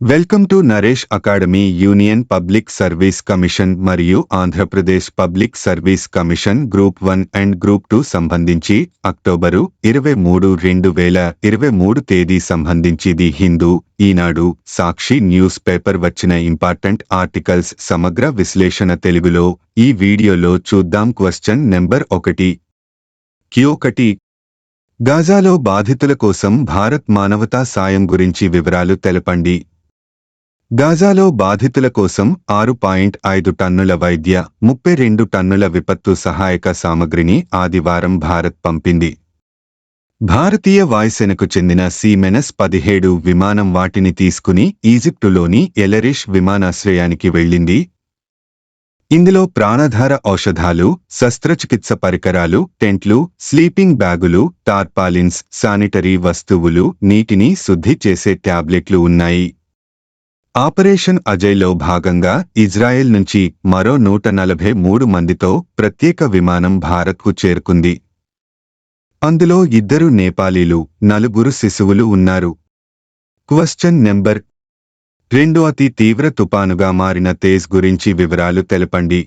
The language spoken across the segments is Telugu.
Welcome to Naresh academy. Union public service commission మరియు Andhra Pradesh public service commission group 1 and group 2 సంబంధించి అక్టోబరు 23, 2023 తేదీ సంబంధించి the Hindu, Eenadu, Sakshi news paper వచ్చిన ఇంపార్టెంట్ ఆర్టికల్స్ సమగ్ర విశ్లేషణ తెలుగులో ఈ వీడియోలో చూద్దాం. Question number 1. Q1. గాజాలో బాధితుల కోసం భారత్ మానవతా సాయం గురించి వివరాలు తెలపండి. గాజాలో బాధితుల కోసం 6.5 టన్నుల వైద్య, 32 టన్నుల విపత్తు సహాయక సామగ్రిని ఆదివారం భారత్ పంపింది. భారతీయ వాయుసేనకు చెందిన C-17 విమానం వాటిని తీసుకుని ఈజిప్టులోని ఎలరిష్ విమానాశ్రయానికి వెళ్లింది. ఇందులో ప్రాణాధార ఔషధాలు, శస్త్రచికిత్స పరికరాలు, టెంట్లు, స్లీపింగ్ బ్యాగులు, టార్పాలిన్స్, శానిటరీ వస్తువులు, నీటిని శుద్ధి చేసే ట్యాబ్లెట్లు ఉన్నాయి. ఆపరేషన్ అజయ్లో భాగంగా ఇజ్రాయెల్ నుంచి మరో 143 మందితో ప్రత్యేక విమానం భారత్కు చేరుకుంది. అందులో 2 నేపాలీలు, 4 శిశువులు ఉన్నారు. Question number 2. అతి తీవ్ర తుపానుగా మారిన తేజ్ గురించి వివరాలు తెలపండి.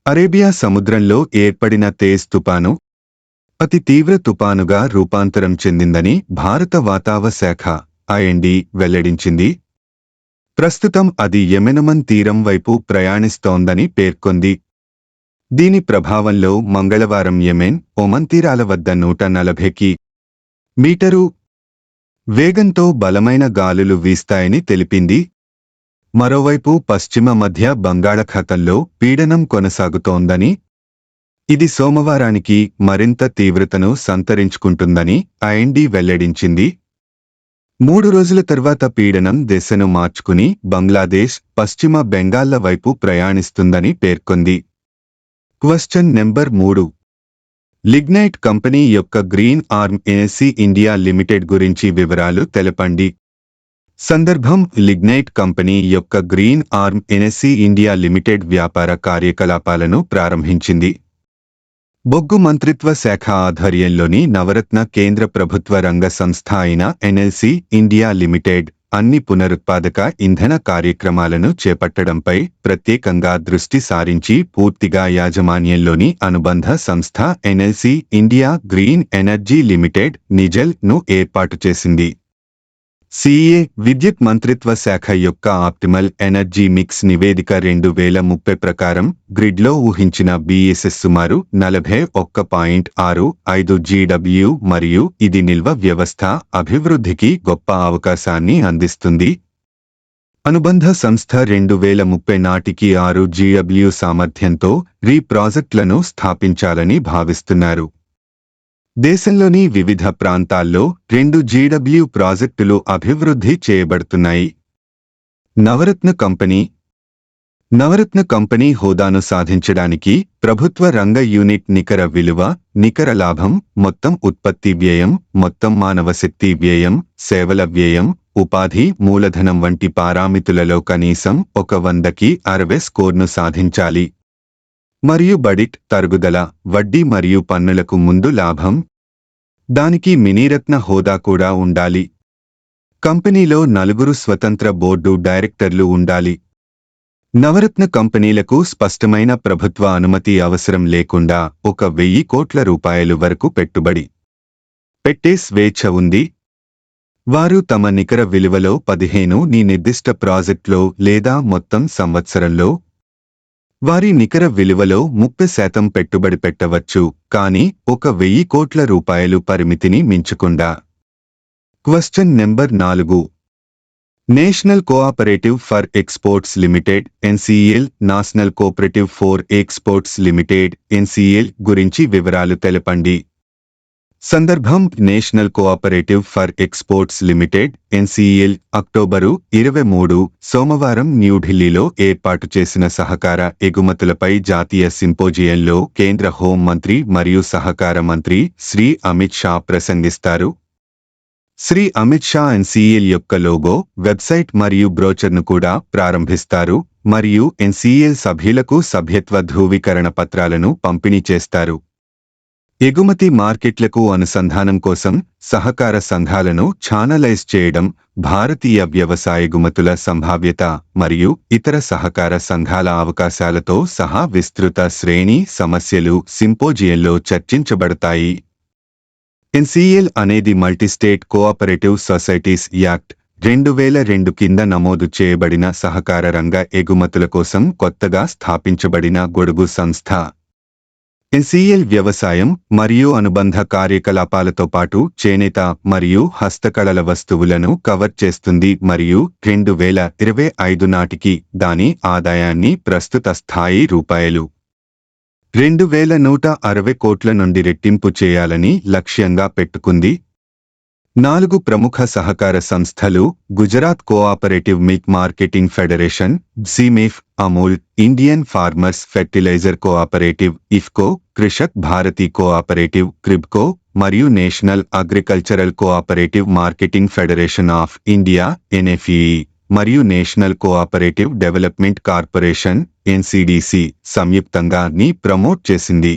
అరేబియా సముద్రంలో ఏర్పడిన తేజ్ తుపాను అతి తీవ్ర తుపానుగా రూపాంతరం చెందిందని భారత వాతావరణ శాఖ IMD వెల్లడించింది. ప్రస్తుతం అది యెమెన్ తీరం వైపు ప్రయాణిస్తోందని పేర్కొంది. దీని ప్రభావంలో మంగళవారం యెమెన్, ఒమన్ తీరాల వద్ద 140 కి.మీ. వేగంతో బలమైన గాలులు వీస్తాయని తెలిపింది. మరోవైపు పశ్చిమ మధ్య బంగాళాఖాతంలో పీడనం కొనసాగుతోందని, ఇది సోమవారానికి మరింత తీవ్రతను సంతరించుకుంటుందని IMD వెల్లడించింది. 3 రోజుల తర్వాత పీడనం దిశను మార్చుకుని బంగ్లాదేశ్, పశ్చిమ బెంగాల్ల వైపు ప్రయాణిస్తుందని పేర్కొంది. Question number 3. లిగ్నైట్ కంపెనీ యొక్క green arm energy India limited గురించి వివరాలు తెలపండి. సందర్భం లిగ్నైట్ కంపెనీ యొక్క green arm energy India limited వ్యాపార కార్యకలాపాలను ప్రారంభించింది. బొగ్గు మంత్రిత్వ శాఖ ఆధ్వర్యంలోని నవరత్న కేంద్ర ప్రభుత్వ రంగ సంస్థ అయిన ఎన్ఎల్సీ ఇండియా లిమిటెడ్ అన్ని పునరుత్పాదక ఇంధన కార్యక్రమాలను చేపట్టడంపై ప్రత్యేకంగా దృష్టి సారించి పూర్తిగా యాజమాన్యంలోని అనుబంధ సంస్థ NLC India green energy limited నిజెల్ ను ఏర్పాటు చేసింది. CEA విద్యుత్ మంత్రిత్వ శాఖ యొక్క ఆప్టిమల్ ఎనర్జీ మిక్స్ నివేదిక 2030 ప్రకారం గ్రిడ్లో ఊహించిన BESS సుమారు 41.65 GW మరియు ఇది నిల్వ వ్యవస్థ అభివృద్ధికి గొప్ప అవకాశాన్ని అందిస్తుంది. అనుబంధ సంస్థ 2030 నాటికి 6 GW సామర్థ్యంతో ప్రాజెక్టులను స్థాపించాలని భావిస్తున్నారు. దేశంలోని వివిధ ప్రాంతాల్లో 2 GW ప్రాజెక్టులు అభివృద్ధి చేయబడుతున్నాయి. నవరత్న కంపెనీ హోదాను సాధించడానికి ప్రభుత్వ రంగ యూనిట్ నికర విలువ, నికర లాభం, మొత్తం ఉత్పత్తి వ్యయం, మొత్తం మానవశక్తి వ్యయం, సేవల వ్యయం, ఉపాధి మూలధనం వంటి పారామితులలో కనీసం 100కి 60 స్కోర్ను సాధించాలి. మరియు బడ్జెట్, తరుగుదల, వడ్డీ మరియు పన్నులకు ముందు లాభం, దానికి మినీరత్న హోదా కూడా ఉండాలి. కంపెనీలో 4 స్వతంత్ర బోర్డు డైరెక్టర్లు ఉండాలి. నవరత్న కంపెనీలకు స్పష్టమైన ప్రభుత్వ అనుమతి అవసరం లేకుండా 1,000 కోట్ల రూపాయలు వరకు పెట్టుబడి పెట్టే స్వేచ్ఛ ఉంది. వారు తమ నికర విలువలో 15ని నిర్దిష్ట ప్రాజెక్టులో లేదా మొత్తం సంవత్సరంలో వారి నికర విలువలో 30% పెట్టుబడి పెట్టవచ్చు, కానీ 1,000 కోట్ల రూపాయలు పరిమితిని మించకుండా. Question number 4. National cooperative for exports limited NCL, national cooperative for exports limited NCL గురించి వివరాలు తెలపండి. సందర్భం national cooperative for exports limited NCL October 23 సోమవారం న్యూఢిల్లీలో ఏర్పాటు చేసిన సహకార ఎగుమతులపై జాతీయ సింపోజియంలో కేంద్ర హోం మంత్రి మరియు సహకార మంత్రి శ్రీ అమిత్ షా ప్రసంగిస్తారు. శ్రీ అమిత్ షా NCL యొక్క లోగో, వెబ్సైట్ మరియు బ్రోచర్ను కూడా ప్రారంభిస్తారు మరియు NCL సభ్యులకు సభ్యత్వ ధృవీకరణ పత్రాలను పంపిణీ చేస్తారు. ఎగుమతి మార్కెట్లకు అనుసంధానం కోసం సహకార సంఘాలను ఛానలైజ్ చేయడం, భారతీయ వ్యవసాయ ఎగుమతుల సంభావ్యత మరియు ఇతర సహకార సంఘాల అవకాశాలతో సహా విస్తృత శ్రేణి సమస్యలు సింపోజియంలో చర్చించబడతాయి. ఎన్సిఎల్ అనేది మల్టీస్టేట్ కోఆపరేటివ్ సొసైటీస్ యాక్ట్ 2002 కింద నమోదు చేయబడిన సహకార రంగ ఎగుమతుల కోసం కొత్తగా స్థాపించబడిన గొడుగు సంస్థ. ఎన్సిఎల్ వ్యవసాయం మరియు అనుబంధ కార్యకలాపాలతో పాటు చేనేత మరియు హస్తకళల వస్తువులను కవర్ చేస్తుంది మరియు 2025 నాటికి దాని ఆదాయాన్ని ప్రస్తుత స్థాయి రూ.2160 కోట్ల నుండి రెట్టింపు చేయాలని లక్ష్యంగా పెట్టుకుంది. 4 ప్రముఖ సహకార సంస్థలు Gujarat cooperative milk marketing federation (జిమిఫ్), Amul, Indian farmers fertilizer cooperative (ఇఫ్కో), కృషక్ భారతి కోఆపరేటివ్ (క్రిబ్కో) మరియు national agricultural cooperative marketing federation of India (ఎన్ఎఫ్ఈఈ) మరియు నేషనల్ కోఆపరేటివ్ డెవలప్మెంట్ కార్పొరేషన్ (ఎన్సిడిసి) సంయుక్తంగా ని ప్రమోట్ చేసింది.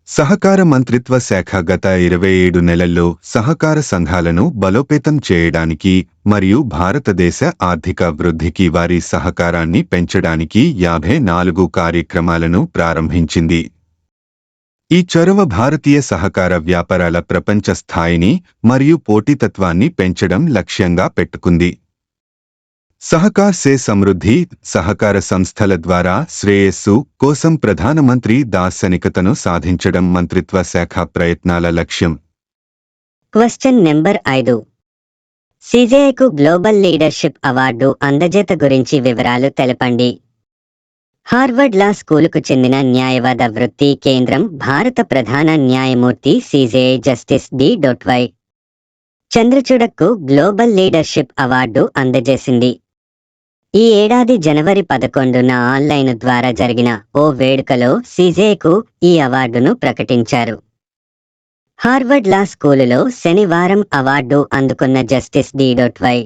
సహకార మంత్రిత్వ శాఖ గత 27 నెలల్లో సహకార సంఘాలను బలోపేతం చేయడానికి మరియు భారతదేశ ఆర్థిక వృద్ధికి వారి సహకారాన్ని పెంచడానికి 54 కార్యక్రమాలను ప్రారంభించింది. ఈ చొరవ భారతీయ సహకార వ్యాపారాల ప్రపంచ స్థాయిని మరియు పోటీతత్వాన్ని పెంచడం లక్ష్యంగా పెట్టుకుంది. సహకార్ సే సమృద్ధి సహకార సంస్థల ద్వారా శ్రేయస్సు కోసం ప్రధానమంత్రి దార్శనికతను సాధించడం మంత్రిత్వ శాఖ ప్రయత్నాల లక్ష్యం. Question number 5. సిజేఐకు గ్లోబల్ లీడర్షిప్ అవార్డు అందజేత గురించి వివరాలు తెలపండి. హార్వర్డ్ లా స్కూలుకు చెందిన న్యాయవాద వృత్తి కేంద్రం భారత ప్రధాన న్యాయమూర్తి సిజేఐ జస్టిస్ డి.వై. చంద్రచూడకు గ్లోబల్ లీడర్షిప్ అవార్డు అందజేసింది. ఈ ఏడాది జనవరి 11న ఆన్లైన్ ద్వారా జరిగిన ఓ వేడుకలో సిజేఐకు ఈ అవార్డును ప్రకటించారు. హార్వర్డ్ లా స్కూలులో శనివారం అవార్డు అందుకున్న జస్టిస్ డి.వై.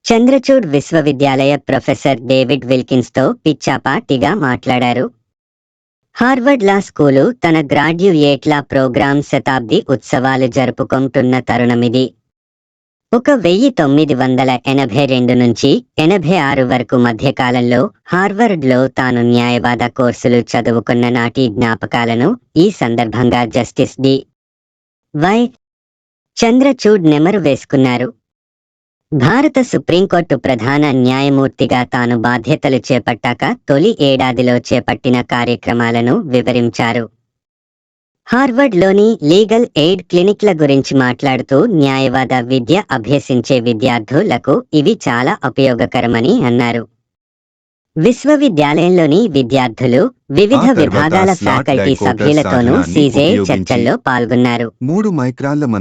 చంద్రచూడ్ విశ్వవిద్యాలయ ప్రొఫెసర్ డేవిడ్ విల్కిన్స్తో పిచ్చాపాటిగా మాట్లాడారు. హార్వర్డ్ లా స్కూలు తన గ్రాడ్యుయేట్ల ప్రోగ్రాం శతాబ్ది ఉత్సవాలు జరుపుకుంటున్న తరుణమిది. 1982 నుంచి 86 వరకు మధ్యకాలంలో హార్వర్డ్లో తాను న్యాయవాద కోర్సులు చదువుకున్న నాటి జ్ఞాపకాలను ఈ సందర్భంగా జస్టిస్ డి.వై. చంద్రచూడ్ నెమరు వేసుకున్నారు. భారత సుప్రీంకోర్టు ప్రధాన న్యాయమూర్తిగా తాను బాధ్యతలు చేపట్టాక తొలి ఏడాదిలో చేపట్టిన కార్యక్రమాలను వివరించారు. హార్వర్డ్లోని లీగల్ ఎయిడ్ క్లినిక్ల గురించి మాట్లాడుతూ న్యాయవాద విద్య అభ్యసించే విద్యార్థులకు ఇవి చాలా ఉపయోగకరమని అన్నారు. విశ్వవిద్యాలయంలోని విద్యార్థులు వివిధ విభాగాల ఫ్యాకల్టీ సభ్యులతోనూ సిజేఐ చర్చల్లో పాల్గొన్నారు.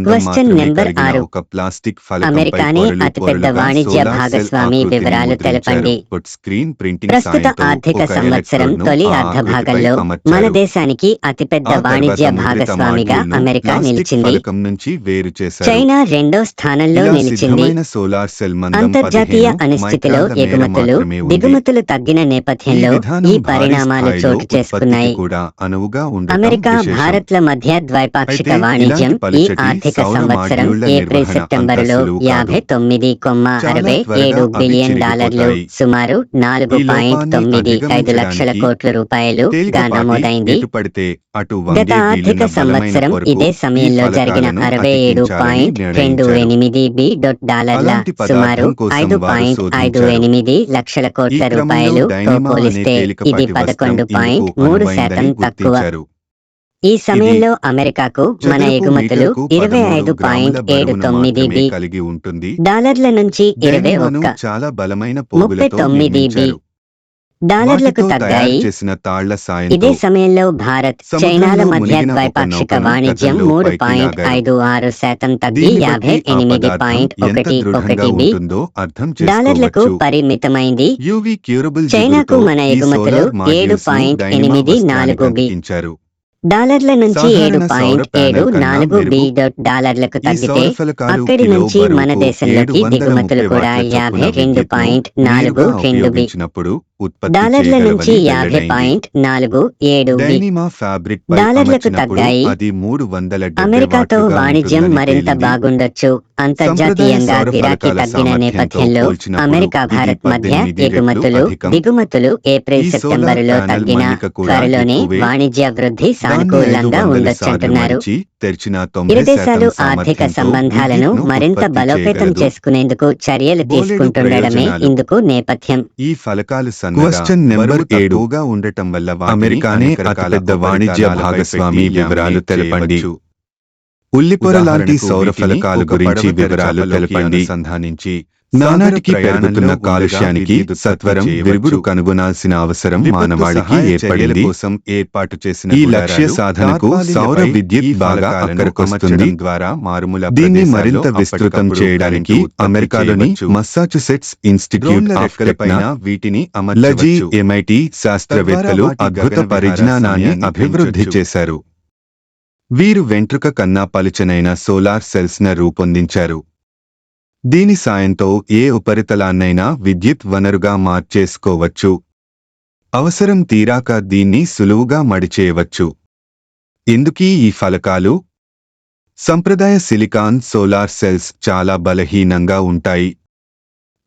Question number 6. అమెరికానే అతిపెద్ద వాణిజ్య భాగస్వామి వివరాలు తెలపండి. ప్రస్తుత ఆర్థిక సంవత్సరం తొలి అర్ధభాగంలో మన దేశానికి అతిపెద్ద వాణిజ్య భాగస్వామిగా అమెరికా నిలిచింది. చైనా రెండో స్థానంలో నిలిచింది. అంతర్జాతీయ అనిశ్చితిలో ఎగుమతులు దిగుమతులు తగ్గిన నేపథ్యంలో ఈ పరిణామాలు చోటు చేసుకున్నాయి. అమెరికా భారత్ల మధ్య ద్వైపాక్షిక వాణిజ్యం ఈ ఆర్థిక సంవత్సరం ఏప్రిల్-సెప్టెంబరులో $59.67 బిలియన్ సుమారు $4.95 లక్షల కోట్ల గా నమోదైంది. గత ఆర్థిక సంవత్సరం ఇదే సమయంలో జరిగిన $67.28 బిలియన్ సుమారు $5.58 లక్షల కోట్ల తో పోలిస్తే ఇది 11.3% తక్కువ. ఈ సమయంలో అమెరికాకు మన ఎగుమతులు $25.79 బిలియన్ నుంచి $21.39 బిలియన్ తగ్గాయి. ఇదే సమయంలో భారత్ చైనాల మధ్య ద్వైపాక్షిక వాణిజ్యం 3.56% తగ్గి $58.11 బిలియన్ పరిమితమైంది. చైనాకు మన ఎగుమతులు $7.84 బిలియన్ నుంచి $7.74 బిలియన్ తగ్గితే అక్కడి నుంచి మన దేశంలోకి దిగుమతులు కూడా $52.42 బిలియన్. ఉత్పత్తి డాలర్ల నుంచి చేయగలవని వెల్లడైంది. 50.47 డైనిమా ఫ్యాబ్రిక్ పై డాలర్లకు అమర్చినప్పుడు తగ్గాయి. అది 370 అమెరికాతో వాట్లుగా వాణిజ్యం ఉంటుందని మరింత తేలింది. బాగుండొచ్చు. సంప్రదాయ అంతర్జాతీయంగా సౌర గిరాకీ ఫలకాల తగ్గిన సామర్థ్యంతో నేపథ్యంలో పోల్చినప్పుడు అమెరికా ఇది భారత్ మధ్య 18 రెట్లు ఎగుమతులు అధికం. దిగుమతులు ఏప్రిల్ ఈ సోలార్ సెప్టెంబరులో ప్యానెల్ తగ్గిన మన్నిక కూడా త్వరలోనే ఎక్కువే. వాణిజ్య వృద్ధి దాన్ని సానుకూలంగా 500 సార్లు ఉండొచ్చంటున్నారు. మడిచి తెరిచిన ఇరు 90% దేశాలు ఆర్థిక సామర్థ్యంతో సంబంధాలను విద్యుత్ను మరింత ఉత్పత్తి బలోపేతం చేయగలదు. చేసుకునేందుకు చర్యలు బోలెడు తీసుకుంటుండడమే ప్రయోజనాలు. ఇందుకు నేపథ్యం. ఈ ఫలకాలు క్వశ్చన్ నెంబర్ 7 ఉండటం వల్ల అమెరికానే అతిపెద్ద వాణిజ్య భాగస్వామి వివరాలు తెలపండి. ఉల్లిపొర లాంటి సౌర ఫలకాలు గురించి వివరాలు తెలపండి. నానాటికి పెరుగుతున్న కాలుష్యానికి సత్వరం విరుగుడు కనుగొనాల్సిన అవసరం మానవాళికి ఏర్పడింది. ఈ లక్ష్య సాధనకు సౌర విద్యుత్ బాగా అక్కరకొస్తుంది. దీన్ని మరింత విస్తృతం చేయడానికి అమెరికాలోని Massachusetts institute of technology MIT శాస్త్రవేత్తలు అద్భుత పరిజ్ఞానాన్ని అభివృద్ధి చేశారు. వీరు వెంట్రుక కన్నా పలుచనైన సోలార్ సెల్స్ ను రూపొందించారు. దీని సాయంతో ఏ ఉపరితలాన్నైనా విద్యుత్ వనరుగా మార్చేసుకోవచ్చు. అవసరం తీరాక దీన్ని సులువుగా మడిచేయవచ్చు. ఎందుకీ ఈ ఫలకాలు? సంప్రదాయ సిలికాన్ సోలార్ సెల్స్ చాలా బలహీనంగా ఉంటాయి.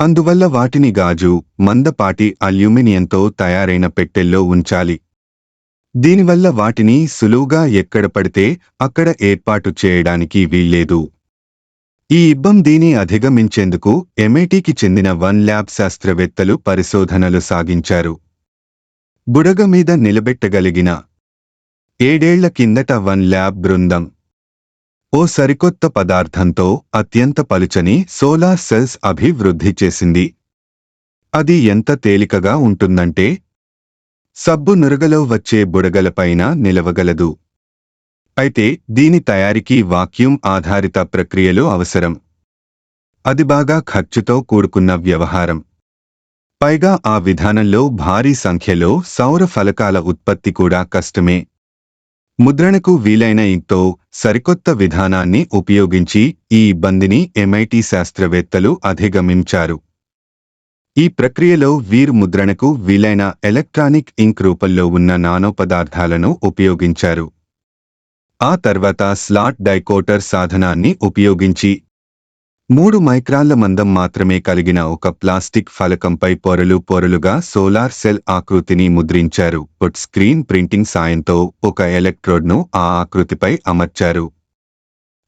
అందువల్ల వాటిని గాజు, మందపాటి అల్యూమినియంతో తయారైన పెట్టెల్లో ఉంచాలి. దీనివల్ల వాటిని సులువుగా ఎక్కడ పడితే అక్కడ ఏర్పాటు చేయడానికి వీల్లేదు. ఈ ఇబ్బందిని అధిగమించేందుకు MITకి చెందిన వన్ ల్యాబ్ శాస్త్రవేత్తలు పరిశోధనలు సాగించారు. బుడగ మీద నిలబెట్టగలిగిన 7 ఏళ్ల కిందట వన్ ల్యాబ్ బృందం ఓ సరికొత్త పదార్థంతో అత్యంత పలుచని సోలార్ సెల్స్ అభివృద్ధి చేసింది. అది ఎంత తేలికగా ఉంటుందంటే సబ్బు నురగలో వచ్చే బుడగలపైన నిలవగలదు. అయితే దీని తయారీకి వాక్యూమ్ ఆధారిత ప్రక్రియలు అవసరం. అది బాగా ఖర్చుతో కూడుకున్న వ్యవహారం. పైగా ఆ విధానంలో భారీ సంఖ్యలో సౌర ఫలకాల ఉత్పత్తి కూడా కష్టమే. ముద్రణకు వీలైన ఇంతో సరికొత్త విధానాన్ని ఉపయోగించి ఈ ఇబ్బందిని MIT శాస్త్రవేత్తలు అధిగమించారు. ఈ ప్రక్రియలో వీరు ముద్రణకు వీలైన ఎలక్ట్రానిక్ ఇంక్ రూపంలో ఉన్న నానో పదార్థాలను ఉపయోగించారు. ఆ తర్వాత స్లాట్ డైకోటర్ సాధనాన్ని ఉపయోగించి 3 మైక్రాన్ల మందం మాత్రమే కలిగిన ఒక ప్లాస్టిక్ ఫలకంపై పొరలు పొరలుగా సోలార్ సెల్ ఆకృతిని ముద్రించారు. స్క్రీన్ ప్రింటింగ్ సాయంతో ఒక ఎలక్ట్రోడ్ను ఆ ఆకృతిపై అమర్చారు.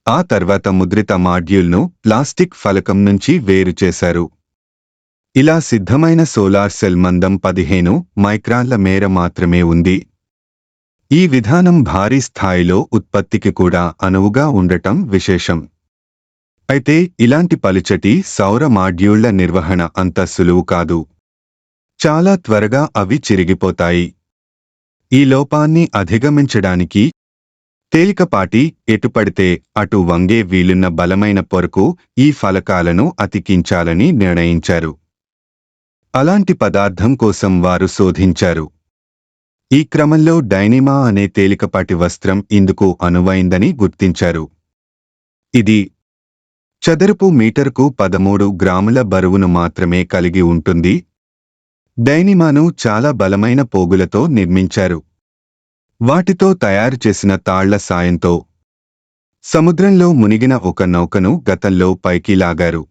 ఆ తర్వాత ముద్రిత మాడ్యూల్ను ప్లాస్టిక్ ఫలకం నుంచి వేరు చేశారు. ఇలా సిద్ధమైన సోలార్ సెల్ మందం 15 మైక్రాన్ల మేర మాత్రమే ఉంది. ఈ విధానం భారీ స్థాయిలో ఉత్పత్తికి కూడా అనువుగా ఉండటం విశేషం. అయితే ఇలాంటి పలుచటి సౌర మాడ్యూళ్ల నిర్వహణ అంత సులువు కాదు. చాలా త్వరగా అవి చిరిగిపోతాయి. ఈ లోపాన్ని అధిగమించడానికి తేలికపాటి ఎటుపడితే అటు వంగే వీలున్న బలమైన పొరకు ఈ ఫలకాలను అతికించాలని నిర్ణయించారు. అలాంటి పదార్థం కోసం వారు శోధించారు. ఈ క్రమంలో డైనిమా అనే తేలికపాటి వస్త్రం ఇందుకు అనువైందని గుర్తించారు. ఇది చదరపు మీటరుకు 13 గ్రాముల బరువును మాత్రమే కలిగి ఉంటుంది. డైనిమాను చాలా బలమైన పోగులతో నిర్మించారు. వాటితో తయారు చేసిన తాళ్ల సాయంతో సముద్రంలో మునిగిన ఒక నౌకను గతంలో పైకి లాగారు.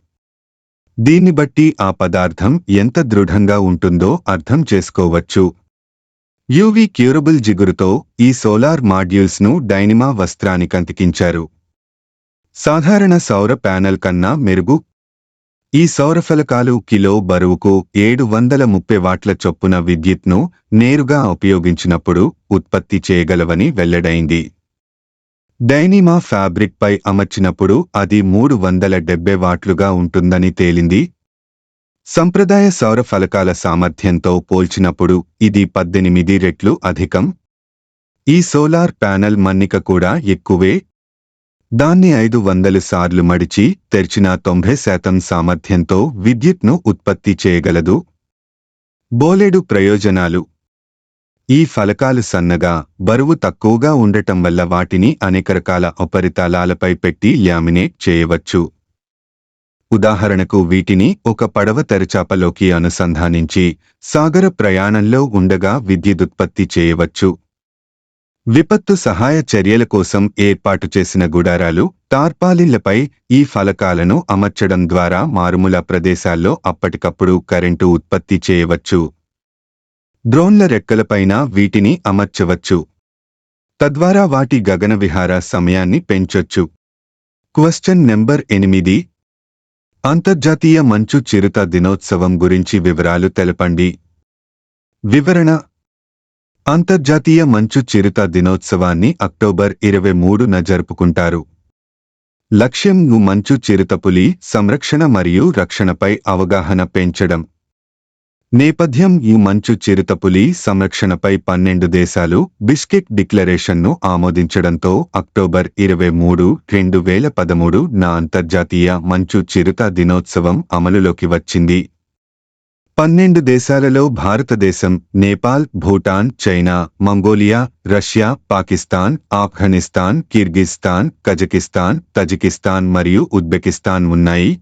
దీన్ని బట్టి ఆ పదార్థం ఎంత దృఢంగా ఉంటుందో అర్థం చేసుకోవచ్చు. UV క్యూరబుల్ జిగురుతో ఈ సోలార్ మాడ్యూల్స్ను డైనిమా వస్త్రానికంతికించారు. సాధారణ సౌర ప్యానెల్ కన్నా మెరుగు. ఈ సౌరఫలకాలు కిలో బరువుకు 730 వాట్ల చొప్పున విద్యుత్ను నేరుగా ఉపయోగించినప్పుడు ఉత్పత్తి చేయగలవని వెల్లడైంది. డైనిమా ఫ్యాబ్రిక్ పై అమర్చినప్పుడు అది 370 వాట్లుగా ఉంటుందని తేలింది. సంప్రదాయ సౌర ఫలకాల సామర్థ్యంతో పోల్చినప్పుడు ఇది 18 రెట్లు అధికం. ఈ సోలార్ ప్యానెల్ మన్నిక కూడా ఎక్కువే. దాన్ని 500 సార్లు మడిచి తెరిచిన 90% సామర్థ్యంతో విద్యుత్ను ఉత్పత్తి చేయగలదు. బోలెడు ప్రయోజనాలు. ఈ ఫలకాలు సన్నగా, బరువు తక్కువగా ఉండటం వల్ల వాటిని అనేక రకాల ఉపరితలాలపై పెట్టి లామినేట్ చేయవచ్చు. ఉదాహరణకు వీటిని ఒక పడవ తెరచాపలోకి అనుసంధానించి సాగర ప్రయాణంలో ఉండగా విద్యుదుత్పత్తి చేయవచ్చు. విపత్తు సహాయ చర్యల కోసం ఏర్పాటు చేసిన గుడారాలు, టార్పాలిన్లపై ఈ ఫలకాలను అమర్చడం ద్వారా మారుమూల ప్రదేశాల్లో అప్పటికప్పుడు కరెంటు ఉత్పత్తి చేయవచ్చు. డ్రోన్ల రెక్కలపైన వీటిని అమర్చవచ్చు. తద్వారా వాటి గగన విహార సమయాన్ని పెంచొచ్చు. Question number 8. అంతర్జాతీయ మంచు చిరుత దినోత్సవం గురించి వివరాలు తెలపండి. వివరణ: అంతర్జాతీయ మంచు చిరుత దినోత్సవాన్ని అక్టోబర్ 23న జరుపుకుంటారు. లక్ష్యం మంచు చిరుతపులి సంరక్షణ మరియు రక్షణపై అవగాహన పెంచడం. నేపథ్యం: ఈ మంచు చిరుతపులి సంరక్షణపై 12 దేశాలు బిష్కెక్ డిక్లరేషన్ను ఆమోదించడంతో అక్టోబర్ 23, 2013న అంతర్జాతీయ మంచు చిరుత దినోత్సవం అమలులోకి వచ్చింది. 12 దేశాలలో భారతదేశం, Nepal, Bhutan, China, Mongolia, Russia, Pakistan, Afghanistan, Kyrgyzstan, Kazakhstan, Tajikistan మరియు ఉజ్బెకిస్తాన్ ఉన్నాయి.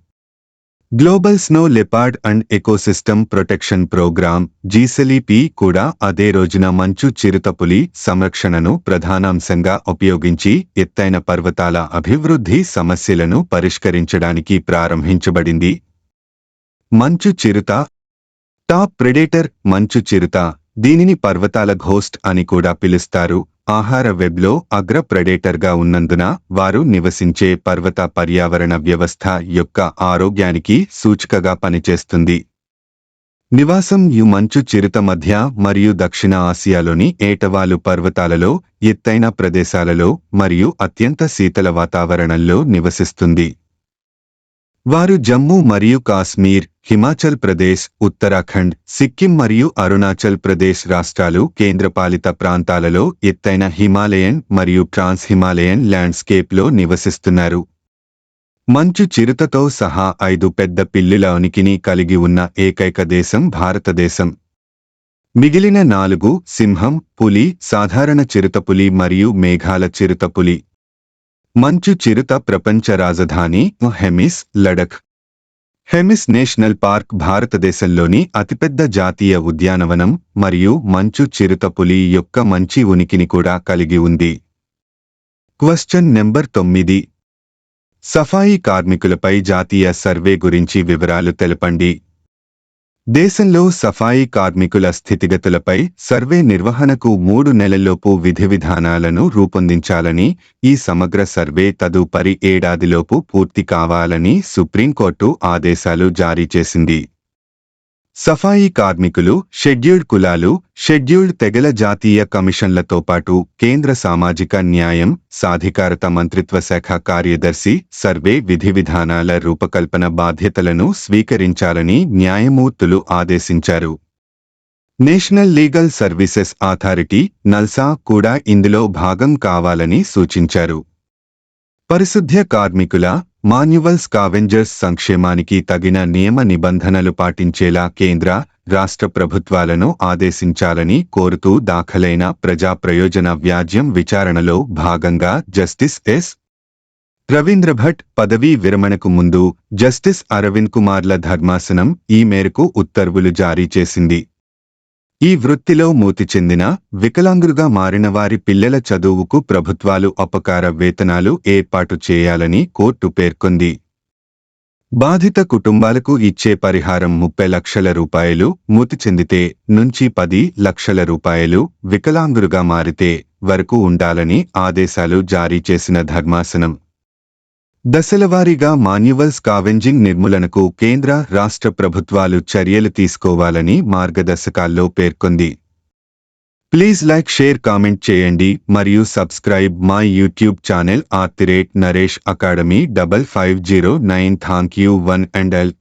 Global snow leopard and ecosystem protection programme (GSLEP) కూడా అదే రోజున మంచు చిరుతపులి సంరక్షణను ప్రధానాంశంగా ఉపయోగించి ఎత్తైన పర్వతాల అభివృద్ధి సమస్యలను పరిష్కరించడానికి ప్రారంభించబడింది. మంచు చిరుత టాప్ ప్రెడేటర్. మంచు చిరుత, దీనిని పర్వతాల ఘోస్ట్ అని కూడా పిలుస్తారు, ఆహార వెబ్లో అగ్ర ప్రెడేటర్గా ఉన్నందున వారు నివసించే పర్వత పర్యావరణ వ్యవస్థ యొక్క ఆరోగ్యానికి సూచికగా పనిచేస్తుంది. నివాసం: మంచు చిరుత మధ్య మరియు దక్షిణ ఆసియాలోని ఏటవాలు పర్వతాలలో, ఎత్తైన ప్రదేశాలలో మరియు అత్యంత శీతల వాతావరణంలో నివసిస్తుంది. వారు జమ్మూ మరియు కాశ్మీర్, హిమాచల్ ప్రదేశ్, ఉత్తరాఖండ్, సిక్కిం మరియు అరుణాచల్ ప్రదేశ్ రాష్ట్రాలు కేంద్రపాలిత ప్రాంతాలలో ఎత్తైన హిమాలయన్ మరియు ట్రాన్స్ హిమాలయన్ ల్యాండ్స్కేప్లో నివసిస్తున్నారు. మంచు చిరుతతో సహా 5 పెద్ద పిల్లుల ఉనికిని కలిగి ఉన్న ఏకైక దేశం భారతదేశం. మిగిలిన 4 సింహం, పులి, సాధారణ చిరుతపులి మరియు మేఘాల చిరుతపులి. మంచు చిరుత ప్రపంచ రాజధాని హెమిస్, లడఖ్. హెమిస్ నేషనల్ పార్క్ భారతదేశంలోని అతిపెద్ద జాతీయ ఉద్యానవనం మరియు మంచు చిరుతపులి యొక్క మంచి ఉనికిని కూడా కలిగి ఉంది. Question number 9. సఫాయి కార్మికులపై జాతీయ సర్వే గురించి వివరాలు తెలపండి. దేశంలో సఫాయి కార్మికుల స్థితిగతులపై సర్వే నిర్వహణకు 3 నెలల్లోపు విధివిధానాలను రూపొందించాలని, ఈ సమగ్ర సర్వే తదుపరి ఏడాదిలోపు పూర్తి కావాలని సుప్రీంకోర్టు ఆదేశాలు జారీ చేసింది. సఫాయి కార్మికులు, షెడ్యూల్డ్ కులాలు, షెడ్యూల్డ్ తెగల జాతీయ కమిషన్లతో పాటు కేంద్ర సామాజిక న్యాయం, సాధికారత మంత్రిత్వ శాఖ కార్యదర్శి సర్వే విధివిధానాల రూపకల్పన బాధ్యతలను స్వీకరించాలని న్యాయమూర్తులు ఆదేశించారు. National legal services authority (NALSA) కూడా ఇందులో భాగం కావాలని సూచించారు. పరిశుద్ధ్య కార్మికుల మాన్యువల్ స్కావెంజర్స్ సంక్షేమానికి తగిన నియమ నిబంధనలు పాటించేలా కేంద్ర, రాష్ట్ర ప్రభుత్వాలను ఆదేశించాలని కోరుతూ దాఖలైన ప్రజా ప్రయోజన వ్యాజ్యం విచారణలో భాగంగా జస్టిస్ ఎస్. రవీంద్ర భట్ పదవీ విరమణకు ముందు జస్టిస్ అరవింద్ కుమార్ల ధర్మాసనం ఈ మేరకు ఉత్తర్వులు జారీ చేసింది. ఈ వృత్తిలో మూతి చెందిన, వికలాంగులుగా మారిన వారి పిల్లల చదువుకు ప్రభుత్వాలు అపకార వేతనాలు ఏర్పాటు చేయాలని కోర్టు పేర్కొంది. బాధిత కుటుంబాలకు ఇచ్చే పరిహారం 30 లక్షల రూపాయలు, మూతి చెందితే నుంచి 10 లక్షల రూపాయలు, వికలాంగులుగా మారితే వరకు ఉండాలని ఆదేశాలు జారీ చేసిన ధర్మాసనం దశలవారీగా మాన్యువల్ స్కావెంజింగ్ నిర్మూలనకు కేంద్ర, రాష్ట్ర ప్రభుత్వాలు చర్యలు తీసుకోవాలని మార్గదర్శకాల్లో పేర్కొంది. ప్లీజ్ లైక్, షేర్, కామెంట్ చేయండి మరియు subscribe my YouTube channel @NareshAcademy 5509. Thank you one and all.